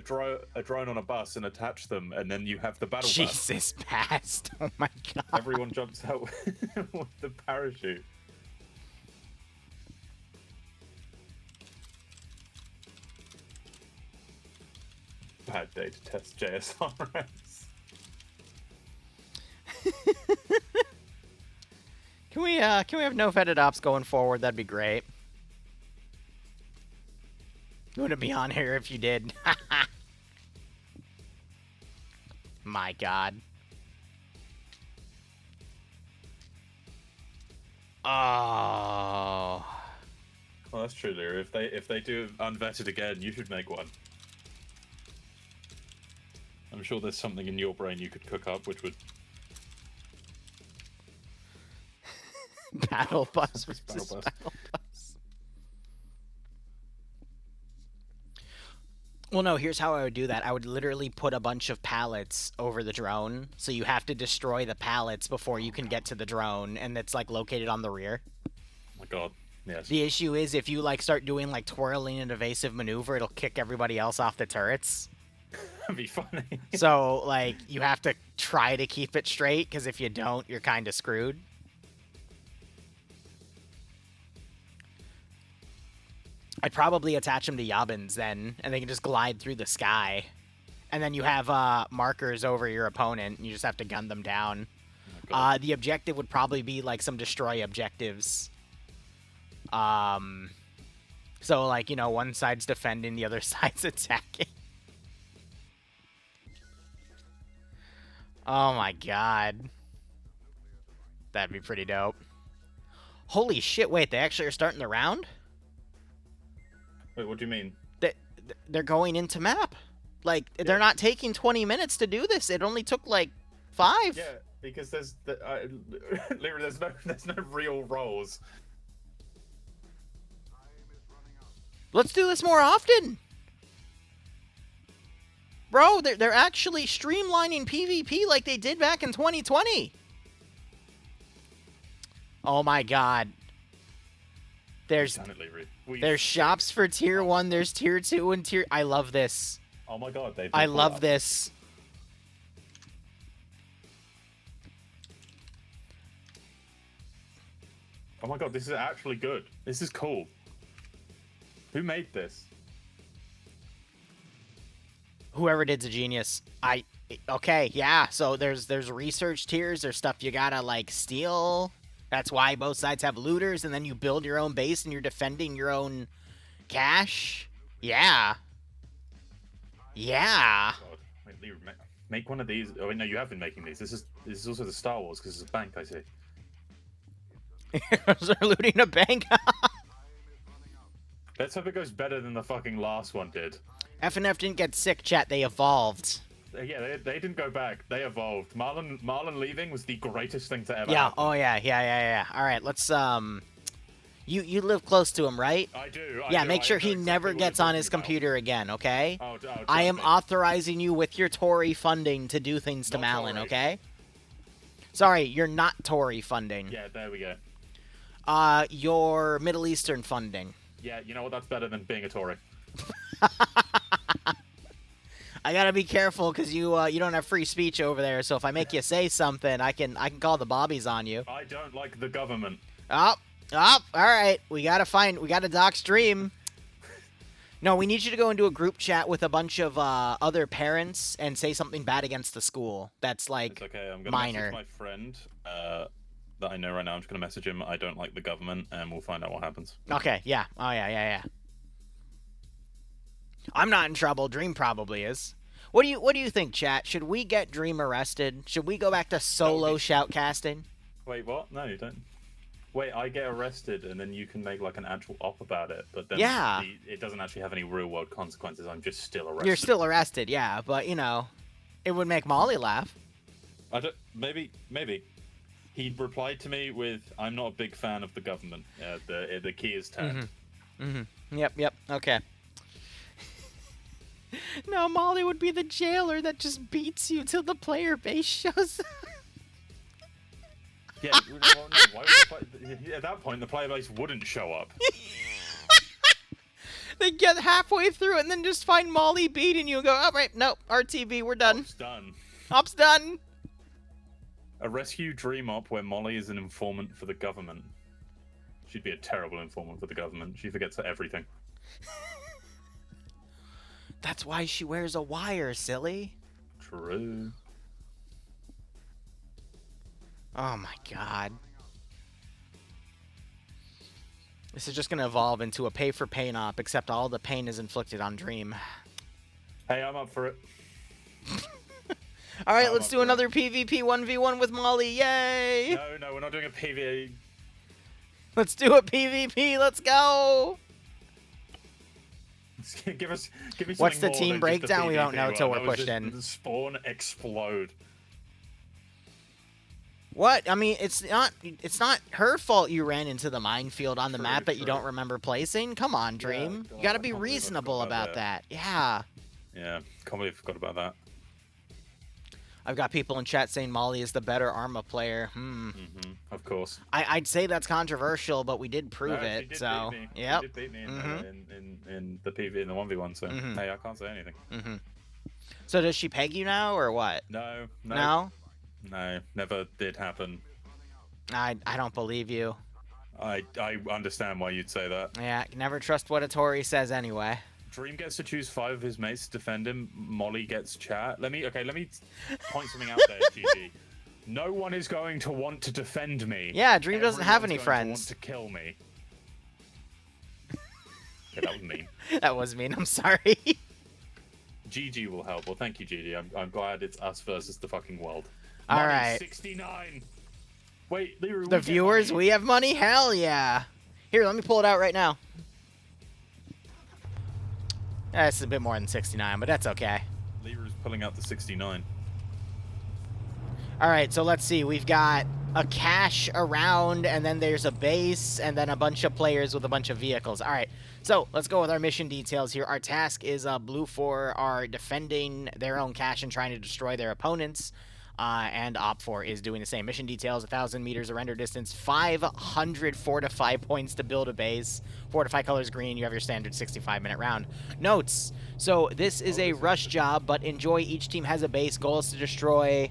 drone on a bus and attach them, and then you have the battle bus. Jesus, past. Oh my god. Everyone jumps out with the parachute. Bad day to test JSRS. Can we have no vetted ops going forward? That'd be great. Wouldn't be on here if you did. My god. Oh. Well, that's true, Liru. If they do unvetted again, you should make one. I'm sure there's something in your brain you could cook up, which would. Battle bus Battle versus bus. battle bus. Well, no, here's how I would do that. I would literally put a bunch of pallets over the drone, so you have to destroy the pallets before you can get to the drone, and it's, like, located on the rear. Oh my god, yes. The issue is if you, like, start doing, like, twirling and evasive maneuver, it'll kick everybody else off the turrets. That'd be funny. So, like, you have to try to keep it straight, because if you don't, you're kind of screwed. I'd probably attach them to Yabins then, and they can just glide through the sky. And then you have markers over your opponent, and you just have to gun them down. Oh The objective would probably be, like, some destroy objectives. So, like, you know, one side's defending, the other side's attacking. Oh my god. That'd be pretty dope. Holy shit, wait, they actually are starting the round? Wait, what do you mean? They're going into map. Like, they're not taking 20 minutes to do this. It only took, like, 5. Yeah, because there's no real roles. Let's do this more often. Bro, they're actually streamlining PvP like they did back in 2020. Oh my god. There's shops for tier 1, there's tier 2 and tier... I love this. Oh my god, I love this. Oh my god, this is actually good. This is cool. Who made this? Whoever did's a genius. Okay, yeah. So there's research tiers. There's stuff you gotta, like, steal. That's why both sides have looters, and then you build your own base and you're defending your own cache. Yeah. Yeah. God. Wait, Liru, make one of these. Oh wait, no, you have been making these. This is also the Star Wars because it's a bank. I see. They're looting a bank. Let's hope it goes better than the fucking last one did. FNF didn't get sick, chat. They evolved. Yeah, they didn't go back. They evolved. Marlon leaving was the greatest thing to ever Yeah. happen. Oh yeah. All right. Let's You live close to him, right? I do. Yeah. Make sure he never gets on his computer again. Okay. I am me. authorizing you with your Tory funding to do things to Malin. Tory. Okay. Sorry, you're not Tory funding. Yeah, there we go. Your Middle Eastern funding. Yeah, you know what? That's better than being a Tory. I gotta be careful because you don't have free speech over there. So if I make you say something, I can call the bobbies on you. I don't like the government. All right. We gotta doc stream. No, we need you to go into a group chat with a bunch of other parents and say something bad against the school. That's like It's okay. I'm gonna minor. message my friend that I know right now. I'm just gonna message him. I don't like the government, and we'll find out what happens. Okay. Yeah. Oh yeah. I'm not in trouble. Dream probably is. What do you think, chat? Should we get Dream arrested? Should we go back to solo shoutcasting? Wait, what? No, you don't. Wait, I get arrested, and then you can make like an actual op about it. But then it doesn't actually have any real world consequences. I'm just still arrested. You're still arrested, yeah. But you know, it would make Molly laugh. I don't. Maybe. He replied to me with, "I'm not a big fan of the government. The key is turned." Yep. Okay. No, Molly would be the jailer that just beats you till the player base shows up. Yeah, well, no, why would at that point the player base wouldn't show up. They get halfway through it and then just find Molly beating you and go, "Oh, right, no, RTB, we're done. Op's done. Op's done." A rescue dream op where Molly is an informant for the government. She'd be a terrible informant for the government. She forgets everything. That's why she wears a wire, silly. True. Oh my god. This is just going to evolve into a pay for pain op, except all the pain is inflicted on Dream. Hey, I'm up for it. Alright, let's do another PvP 1v1 with Molly, yay! No, we're not doing a PvE. Let's do a PvP, let's go! Give me something What's the more team than breakdown? just a We don't know PvP till one. we're That was pushed just in. Spawn explode. What? I mean, it's not her fault you ran into the minefield on the True, map that you true. don't remember placing. Come on, Dream. God, You gotta I be can't believe I reasonable forgot about that. Yeah. Yeah, can't believe I forgot about that. I've got people in chat saying Molly is the better Arma player. Of course. I'd say that's controversial, but we did prove No, it. she did So, beat me. yep. She did beat me in the PV in the 1v1. So hey, I can't say anything. So does she peg you now or what? No. No? No, never did happen. I don't believe you. I understand why you'd say that. Yeah, never trust what a Tory says anyway. Dream gets to choose 5 of his mates to defend him. Molly gets chat. Let me point something out there, GG. No one is going to want to defend me. Yeah, Dream doesn't have any Everyone's friends. going to want to kill me. Yeah, that was mean. That was mean. I'm sorry. GG will help. Well, thank you, GG. I'm glad it's us versus the fucking world. All Money, right. 69. Wait, Liru. The viewers, we have money? Hell yeah. Here, let me pull it out right now. That's a bit more than 69, but that's okay. Liru's pulling out the 69. All right, so let's see. We've got a cache around, and then there's a base, and then a bunch of players with a bunch of vehicles. All right, so let's go with our mission details here. Our task is Blue 4 are defending their own cache and trying to destroy their opponents. And Op 4 is doing the same. Mission details, 1,000 meters of render distance, 500 fortify points to build a base. Fortify colors green, you have your standard 65-minute round. Notes, so this is a rush job, but enjoy. Each team has a base. Goal is to destroy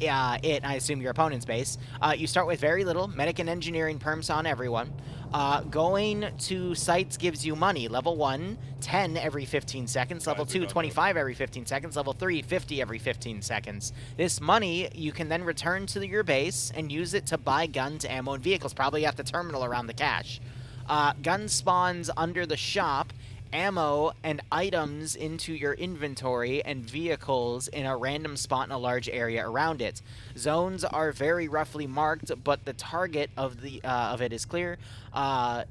I assume your opponent's base. You start with very little. Medic and engineering perms on everyone. Going to sites gives you money. Level 1, 10 every 15 seconds. Level 2, 25 every 15 seconds. Level 3, 50 every 15 seconds. This money you can then return to your base and use it to buy guns, ammo, and vehicles, probably at the terminal around the cache. Gun spawns under the shop. Ammo and items into your inventory and vehicles in a random spot in a large area around it. Zones are very roughly marked, but the target of it is clear.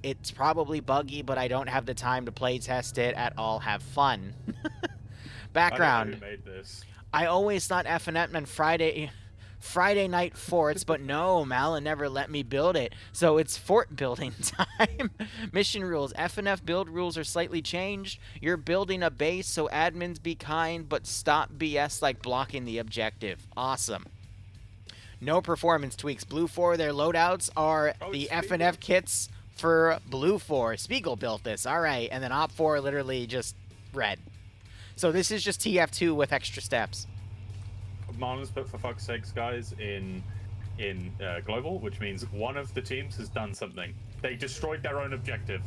It's probably buggy, but I don't have the time to play test it at all. Have fun. Background. I don't know who made this. I always thought FNF meant Friday night forts, but no, Malin never let me build it, so it's fort building time. Mission rules. FNF build rules are slightly changed. You're building a base, so admins be kind, but stop BS like blocking the objective. Awesome. No performance tweaks. Blue 4, their loadouts are the FNF kits for Blue 4. Spiegel built this. All right, and then Op 4 literally just red. So this is just TF2 with extra steps. Marlins put for fuck's sakes, guys, in global, which means one of the teams has done something. They destroyed their own objective.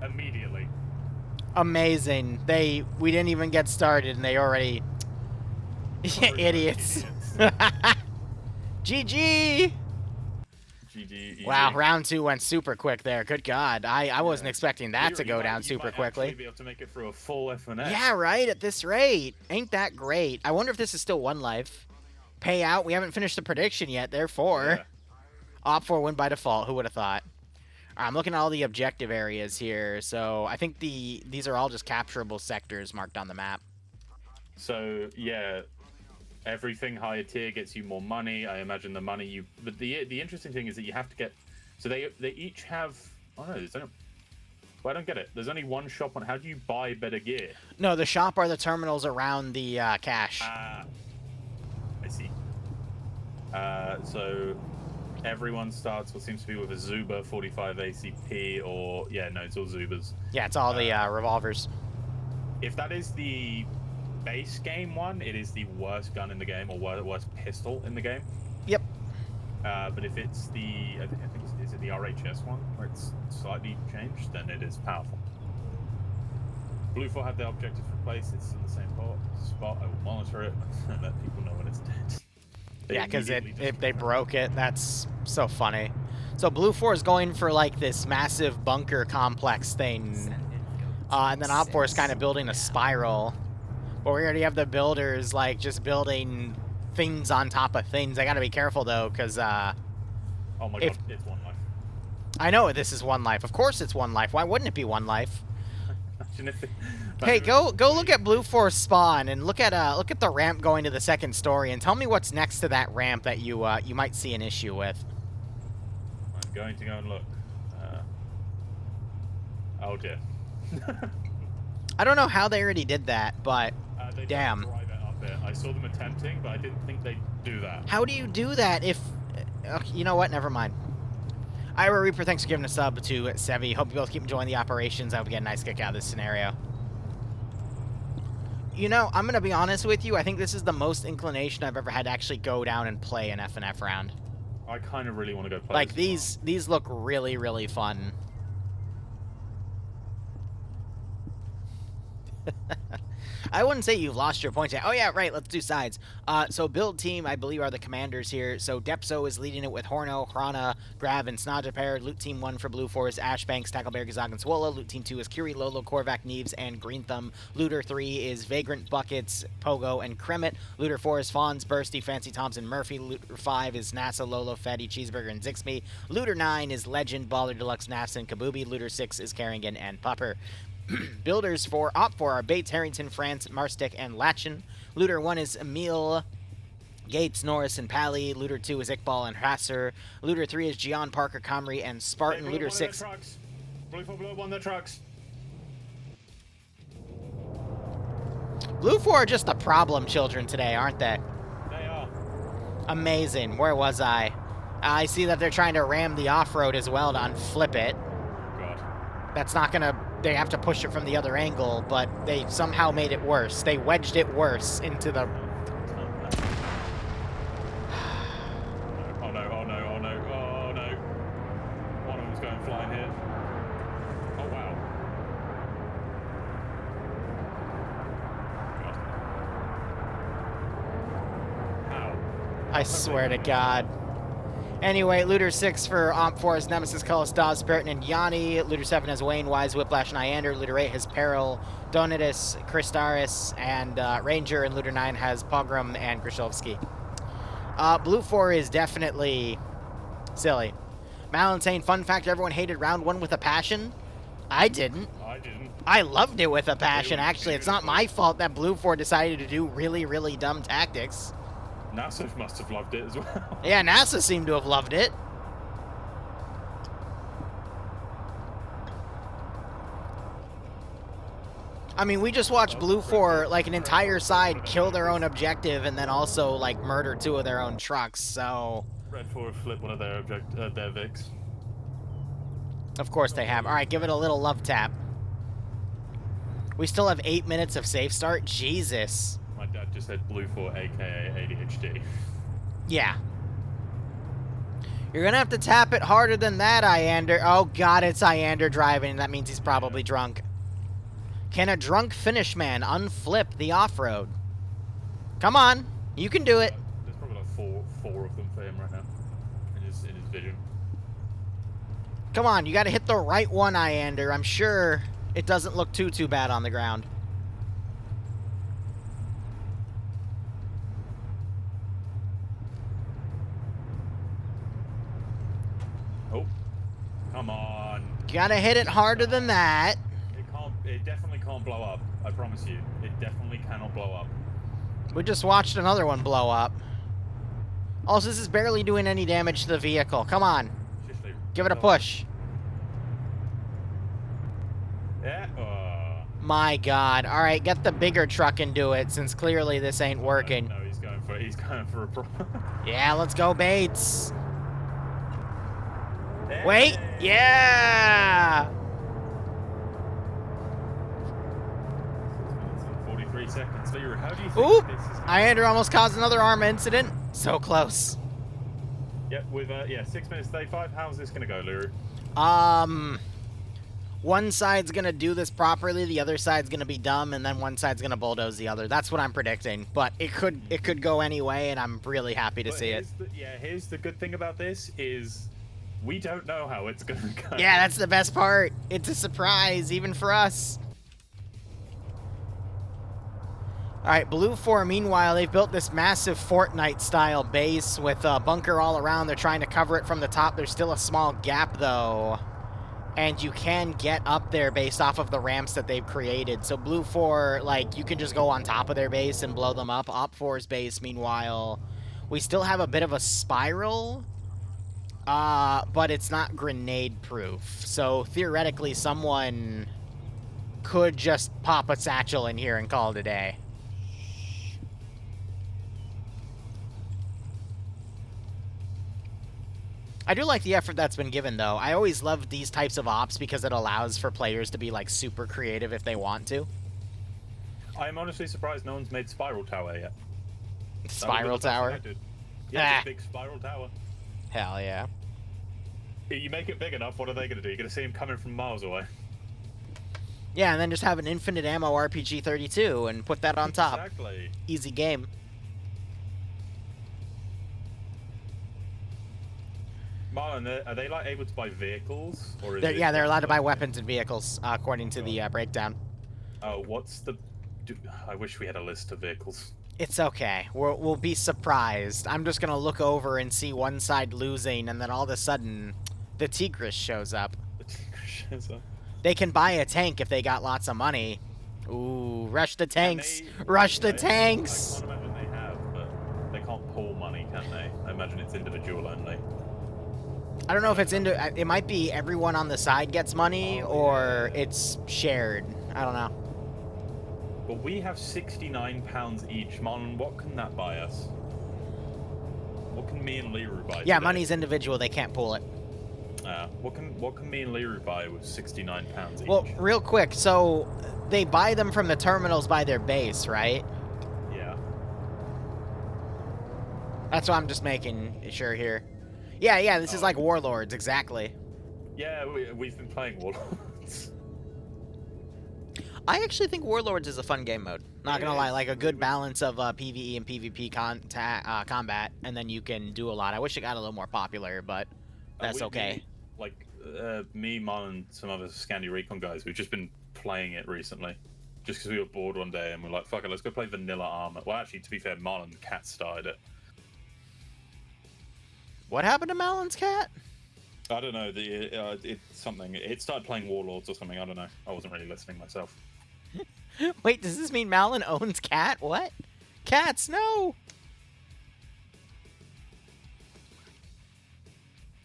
Immediately. Amazing. We didn't even get started and they already idiots. GG. GG. Wow, round 2 went super quick there. Good God. I wasn't expecting that to go down super quickly. You might be able to make it through a full FNF. Yeah, right, at this rate. Ain't that great. I wonder if this is still 1 life. Payout, we haven't finished the prediction yet, therefore. Yeah. Op 4 win by default, who would have thought? I'm looking at all the objective areas here, so I think these are all just capturable sectors marked on the map. So, yeah, everything higher tier gets you more money. I imagine the money you... But the interesting thing is that you have to get... So they each have... Oh, no, there's only... Well, I don't get it. There's only one shop on... How do you buy better gear? No, the shop are the terminals around the cache. I see. So everyone starts what seems to be with a Zuba 45 ACP or... Yeah, no, it's all Zubas. Yeah, it's all the revolvers. If that is the base game one, it is the worst gun in the game, or worst pistol in the game. Yep. But if it's the... I think is it the RHS one, where it's slightly changed, then it is powerful. Blue 4 have their objectives replaced. It's in the same spot. I will monitor it and let people know when it's dead. Yeah, because if they broke it, that's so funny. So Blue 4 is going for like this massive bunker complex thing, and then Op 4 is kind of building a spiral. But we already have the builders like just building things on top of things. I gotta be careful though, because oh my god, it's 1 life. I know this is 1 life. Of course it's 1 life. Why wouldn't it be 1 life? Imagine if Hey, go look at Blue Force spawn and look at the ramp going to the second story and tell me what's next to that ramp that you might see an issue with. I'm going to go and look. Oh dear. I don't know how they already did that, but They damn. drive it up there. I saw them attempting, but I didn't think they'd do that. How do you do that if... you know what? Never mind. Ira Reaper, thanks for giving a sub to Sevi. Hope you both keep enjoying the operations. I hope you get a nice kick out of this scenario. You know, I'm going to be honest with you. I think this is the most inclination I've ever had to actually go down and play an FNF round. I kind of really want to go play. Like, these look really, really fun. I wouldn't say you've lost your points yet. Oh, yeah, right. Let's do sides. So build team, I believe, are the commanders here. So Depso is leading it with Horno, Hrana, Grav, and Snaja paired. Loot team 1 for Blue Force, Ashbanks, Tacklebear, Gazog, and Swola. Loot team 2 is Curie, Lolo, Korvac, Neves, and Green Thumb. Looter 3 is Vagrant, Buckets, Pogo, and Kremet. Looter 4 is Fawns, Bursty, Fancy Thompson, Murphy. Looter 5 is NASA, Lolo, Fetty, Cheeseburger, and Zixby. Looter 9 is Legend, Baller, Deluxe, Nafs, and Kabubi. Looter 6 is Carrigan and Pupper. Builders for Op 4 are Bates, Harrington, France, Marstick, and Latchin. Looter 1 is Emil, Gates, Norris, and Pally. Looter 2 is Iqbal and Hasser. Looter 3 is Gian, Parker, Comrie, and Spartan. Hey, Looter 6... Blue 4 blew up one of their trucks. Blue 4 are just the problem children today, aren't they? They are. Amazing. Where was I? I see that they're trying to ram the off-road as well to unflip it. God. That's not gonna... They have to push it from the other angle, but they somehow made it worse. They wedged it worse into the... Oh no, oh no, oh no, oh no. One of them's going flying here. Oh wow. God. How? I swear to God. Anyway, Looter 6 for Omp 4 is Nemesis, Cullis, Dawes, Spirit, and Yanni. Looter 7 has Wayne, Wise, Whiplash, and Iander. Looter 8 has Peril, Donatus, Christaris, and Ranger. And Looter 9 has Pogrom and Grishowski. Blue 4 is definitely silly. Malentane, fun fact, everyone hated round 1 with a passion. I didn't. I didn't. I loved it with a passion, actually. It's not my fault that Blue 4 decided to do really, really dumb tactics. NASA must have loved it as well. Yeah, NASA seemed to have loved it. I mean, we just watched Blue 4, like, an entire side kill their own objective and then also, like, murder 2 of their own trucks, so... Red 4 flipped one of their their Vics. Of course they have. Alright, give it a little love tap. We still have 8 minutes of safe start? Jesus. My dad just said Blue 4, aka ADHD. Yeah. You're gonna have to tap it harder than that, Iander. Oh god, it's Iander driving. That means he's probably drunk. Can a drunk finish man unflip the off-road? Come on, you can do it. There's probably like four of them for him right now in his vision. Come on, you gotta hit the right one, Iander. I'm sure it doesn't look too bad on the ground. Oh, come on. You gotta hit it harder than that. It definitely can't blow up. I promise you. It definitely cannot blow up. We just watched another one blow up. Also, this is barely doing any damage to the vehicle. Come on. Give it a push. Yeah. My god. Alright, get the bigger truck and do it, since clearly this ain't working. No, he's going for a pro. Yeah, let's go, Bates. Wait. Yeah! 43 seconds. Liru, how do you think Oop! this is Iander almost caused another arm incident. So close. Yeah, with 6 minutes 35, how's this gonna go, Liru? One side's gonna do this properly, the other side's gonna be dumb, and then one side's gonna bulldoze the other. That's what I'm predicting. But it could go any way, and I'm really happy to see it. Here's the good thing about this is we don't know how it's gonna go. Yeah, that's the best part. It's a surprise, even for us. Alright, Blue 4, meanwhile, they've built this massive Fortnite-style base with a bunker all around. They're trying to cover it from the top. There's still a small gap, though. And you can get up there based off of the ramps that they've created. So Blue 4, like, you can just go on top of their base and blow them up. Op 4's base, meanwhile, we still have a bit of a spiral, but it's not grenade-proof. So theoretically, someone could just pop a satchel in here and call it a day. I do like the effort that's been given, though. I always love these types of ops because it allows for players to be, like, super creative if they want to. I'm honestly surprised no one's made Spiral Tower yet. Spiral Tower? Yeah, it's a big Spiral Tower. Hell yeah. You make it big enough, what are they going to do? You're going to see him coming from miles away. Yeah, and then just have an infinite ammo RPG-32 and put that on top. Exactly. Easy game. Marlon, are they like able to buy vehicles, or is Yeah, they're allowed to buy weapons and vehicles according to the breakdown. Oh, what's the? I wish we had a list of vehicles. It's okay. We'll be surprised. I'm just gonna look over and see one side losing, and then all of a sudden, the Tigris shows up. The Tigris shows up. They can buy a tank if they got lots of money. Ooh, rush the tanks! Rush the tanks! I can't imagine they have, but they can't pull money, can they? I imagine it's individual only. I don't know if it's it might be everyone on the side gets money, or it's shared. I don't know. But we have £69 each. Marlon, what can that buy us? What can me and Liru buy? Yeah, today? money's individual. They can't pull it. What can me and Liru buy with £69 each? Well, real quick, so they buy them from the terminals by their base, right? Yeah. That's why I'm just making sure here. Yeah, this is like Warlords, exactly. Yeah, we've been playing Warlords. I actually think Warlords is a fun game mode. Not gonna lie, like a good balance of PvE and PvP combat, and then you can do a lot. I wish it got a little more popular, but that's okay. Me, Marlon, some other Scandi Recon guys, we've just been playing it recently. Just because we were bored one day and we're like, fuck it, let's go play Vanilla Armor. Well, actually, to be fair, Marlon Cat started it. What happened to Malon's cat? I don't know. It started playing Warlords or something. I don't know. I wasn't really listening myself. Wait, does this mean Malon owns cat? What? Cats, no!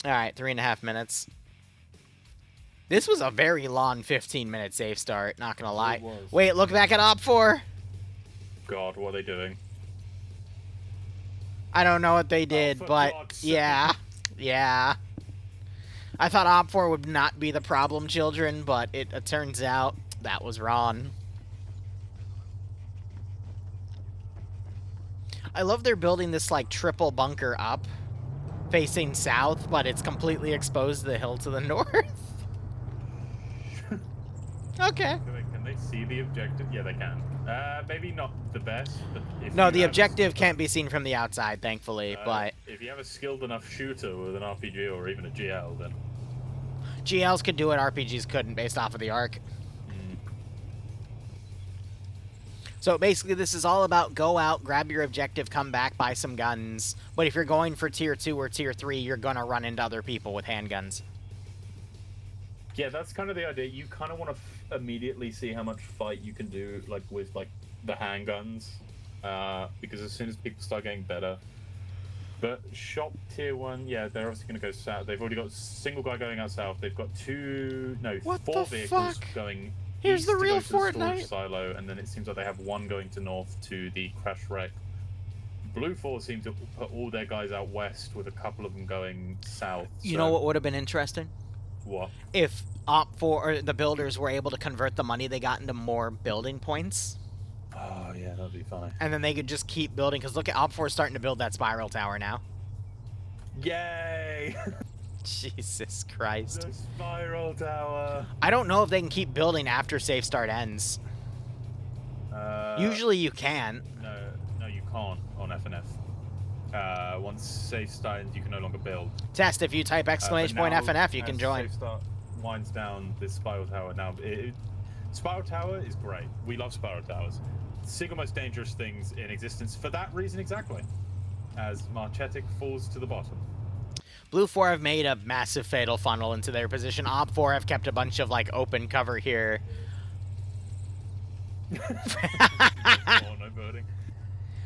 Alright, 3.5 minutes. This was a very long 15-minute safe start, not gonna lie. Wait, look back at Op 4. God, what are they doing? I don't know what they did, but yeah. I thought Op 4 would not be the problem children, but it turns out that was wrong. I love they're building this, like, triple bunker up, facing south, but it's completely exposed to the hill to the north. Okay. Can they see the objective? Yeah, they can. Maybe not the best, but if no, the objective can't be seen from the outside, thankfully, but... If you have a skilled enough shooter with an RPG or even a GL, then... GLs could do it, RPGs couldn't, based off of the arc. So basically, this is all about go out, grab your objective, come back, buy some guns. But if you're going for Tier 2 or Tier 3, you're gonna run into other people with handguns. Yeah, that's kind of the idea. You kind of want to immediately see how much fight you can do, like with like the handguns, because as soon as people start getting better. But shop Tier 1, yeah, they're obviously going to go south. They've already got a single guy going out south. They've got four vehicles going Here's east the real to go to the Fortnite storage silo, and then it seems like they have one going to north to the crash wreck. Blue 4 seem to put all their guys out west, with a couple of them going south. You know what would have been interesting? What? If Op 4 or the builders were able to convert the money they got into more building points. Oh yeah, that'd be fine. And then they could just keep building, because look at Op 4 starting to build that spiral tower now. Yay! Jesus Christ. The spiral tower. I don't know if they can keep building after safe start ends. Usually you can. No, you can't on FNF. Once safe start ends, you can no longer build. Test, if you type exclamation point FNF, you can join. Safe start winds down this spiral tower. Now, spiral tower is great. We love spiral towers. Single most dangerous things in existence for that reason exactly. As Marchetic falls to the bottom. Blue 4 have made a massive fatal funnel into their position. Op 4 have kept a bunch of, like, open cover here. No birding.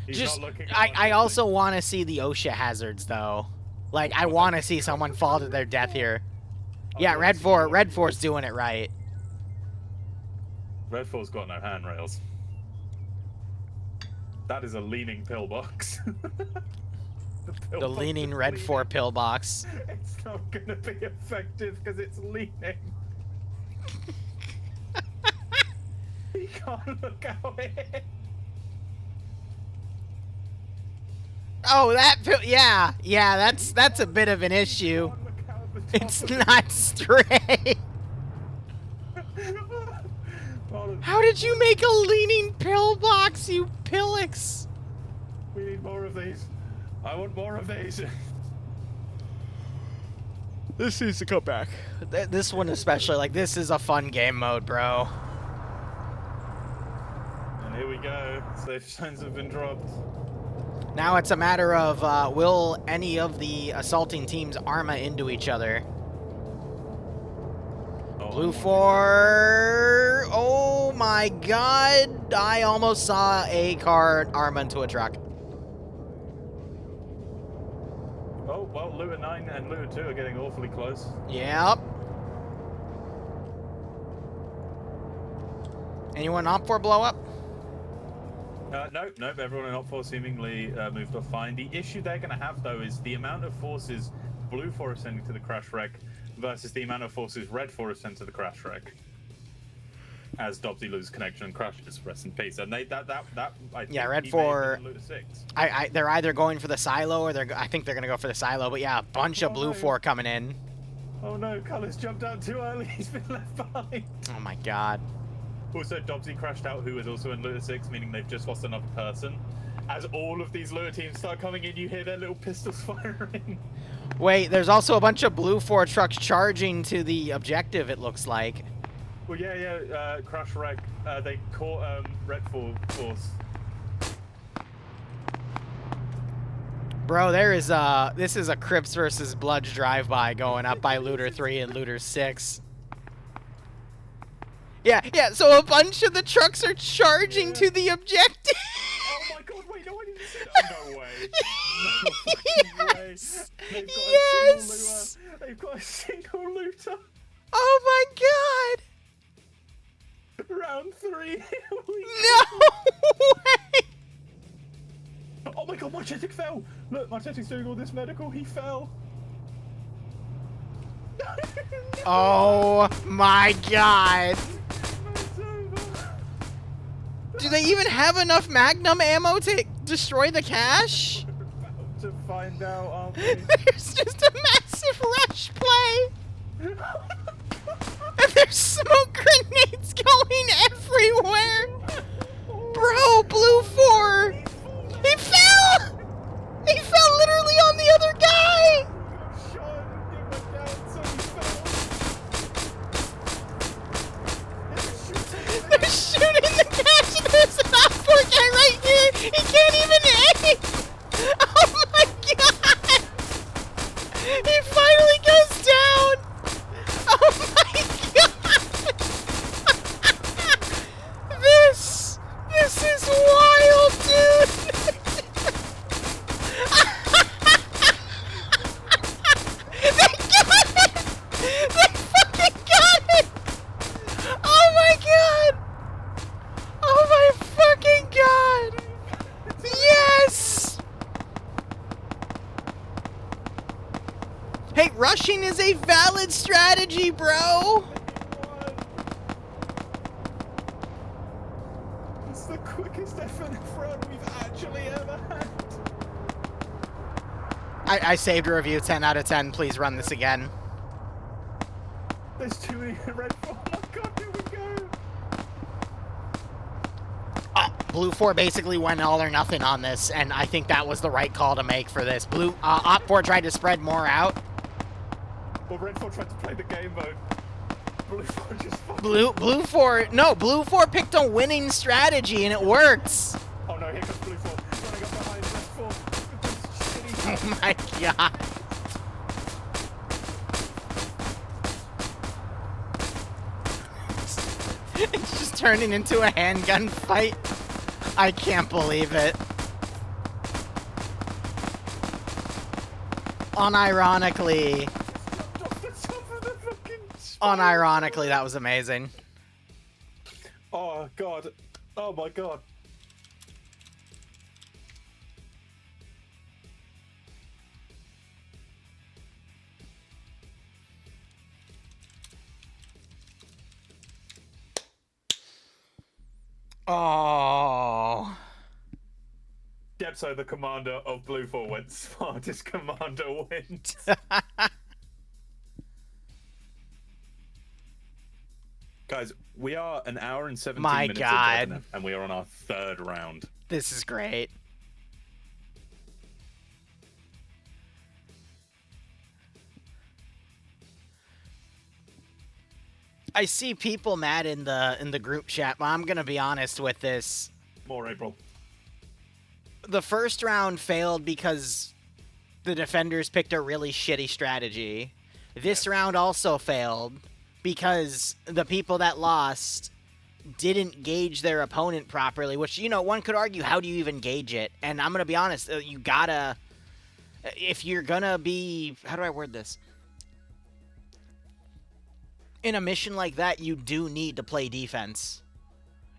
He's Just, not looking I also want to see the OSHA hazards, though. Like, I want to see someone fall to their death here. Yeah, Red 4's doing it right. Red 4's got no handrails. That is a leaning pillbox. The leaning Red 4 pillbox. It's not going to be effective because it's leaning. You can't look out here. Oh, yeah, that's a bit of an issue. It's not straight. How did you make a leaning pillbox, you pillix? We need more of these. I want more of these. This needs to come back. This one especially, like, this is a fun game mode, bro. And here we go. Safe signs have been dropped. Now it's a matter of, will any of the assaulting teams arma into each other? Oh, Blue 4... Oh my god! I almost saw a car arma into a truck. Oh, well, Lure 9 and Lure 2 are getting awfully close. Yep. Anyone Op 4 blow up? Nope, everyone in Op 4 seemingly moved off fine. The issue they're going to have, though, is the amount of forces Blue 4 is sending to the crash wreck versus the amount of forces Red 4 is sent to the crash wreck. As Dobsy loses connection and crashes, rest in peace. And I think Red he 4. may have been Lure 6. They're either going for the silo or I think they're gonna go for the silo. But yeah, a bunch of Blue 4 coming in. Oh no, Culler's jumped out too early. He's been left behind. Oh my god. Also, Dobsy crashed out, who is also in Lure 6, meaning they've just lost another person. As all of these Lure teams start coming in, you hear their little pistols firing. Wait, there's also a bunch of Blue 4 trucks charging to the objective, it looks like. Well, yeah, crash wreck. They caught Red 4 force. Bro, this is a Crips versus Bloods drive-by going up by Looter 3 and Looter 6. Yeah, so a bunch of the trucks are charging to the objective. Oh my god, wait, no, I didn't see that. No way. No Yes. way. They've got a single looter. They've got a single looter. Oh my god. Round 3. No way. Oh my god, Marchetic fell. Look, Marchetic's doing all this medical. He fell. Oh my god. Do they even have enough Magnum ammo to destroy the cache? We're about to find out, aren't we? There's just a massive rush play. And there's smoke grenades going everywhere. Bro, Blue 4. He fell. He fell literally on the other guy. They're shooting the cache and there's an Op 4 guy right here. He can't even aim. Oh my god. He finally goes down. Oh my god. This is wild, dude. They got it. They fucking got it. Oh my god! Oh my fucking god! Yes! Hey, rushing is a valid strategy, bro! It's the quickest definite front we've actually ever had. I saved a review 10 out of 10. Please run this again. There's too many Red 4. Oh my god, here we go! Blue 4 basically went all or nothing on this, and I think that was the right call to make for this. Op 4 tried to spread more out. Well, Red 4 tried to play the game mode. Blue 4 just fucking... Blue 4 picked a winning strategy, and it works. Oh no, here comes Blue 4. Running up behind Red 4. Oh my god. It's just turning into a handgun fight. I can't believe it. Unironically, that was amazing. Oh god. Oh my god. Oh. Depso, the commander of Blue 4, went smartest commander wins. Guys, we are an hour and 17 My minutes God. into FNF, and we are on our third round. This is great. I see people mad in the group chat, but I'm gonna be honest with this. More April. The first round failed because the defenders picked a really shitty strategy. This round also failed because the people that lost didn't gauge their opponent properly, which, you know, one could argue, how do you even gauge it? And I'm gonna be honest, you gotta, if you're gonna be, how do I word this? In a mission like that, you do need to play defense.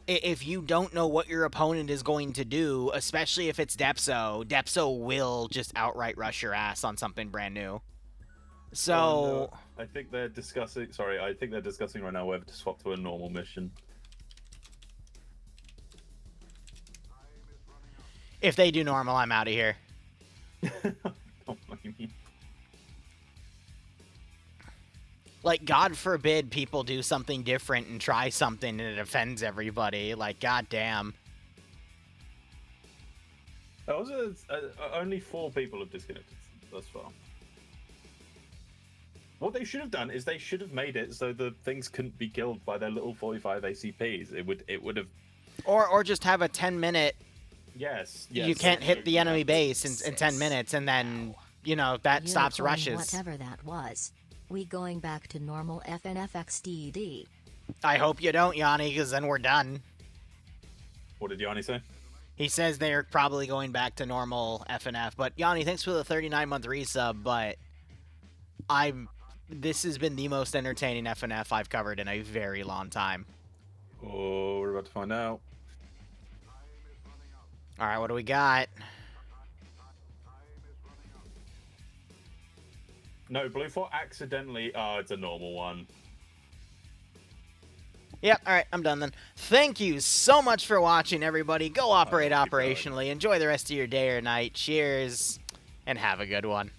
If you don't know what your opponent is going to do, especially if it's Depso will just outright rush your ass on something brand new. So... Oh, no. I think they're discussing right now whether to swap to a normal mission. If they do normal, I'm out of here. Don't blame me. Like, God forbid people do something different and try something and it offends everybody. Like, goddamn. Only 4 people have disconnected thus far. What they should have done is they should have made it so the things couldn't be killed by their little 45 ACPs. It would have... Or just have a 10-minute... Yes. You can't hit the enemy base in 10 minutes, and then, you know, that stops rushes. Whatever that was. We going back to normal FNFXDD. I hope you don't, Yanni, because then we're done. What did Yanni say? He says they're probably going back to normal FNF. But, Yanni, thanks for the 39-month resub, but this has been the most entertaining FNF I've covered in a very long time. Oh, we're about to find out. All right, what do we got? No, Blue 4 accidentally... Oh, it's a normal one. Yep, all right, I'm done then. Thank you so much for watching, everybody. Go operate operationally. Enjoy the rest of your day or night. Cheers, and have a good one.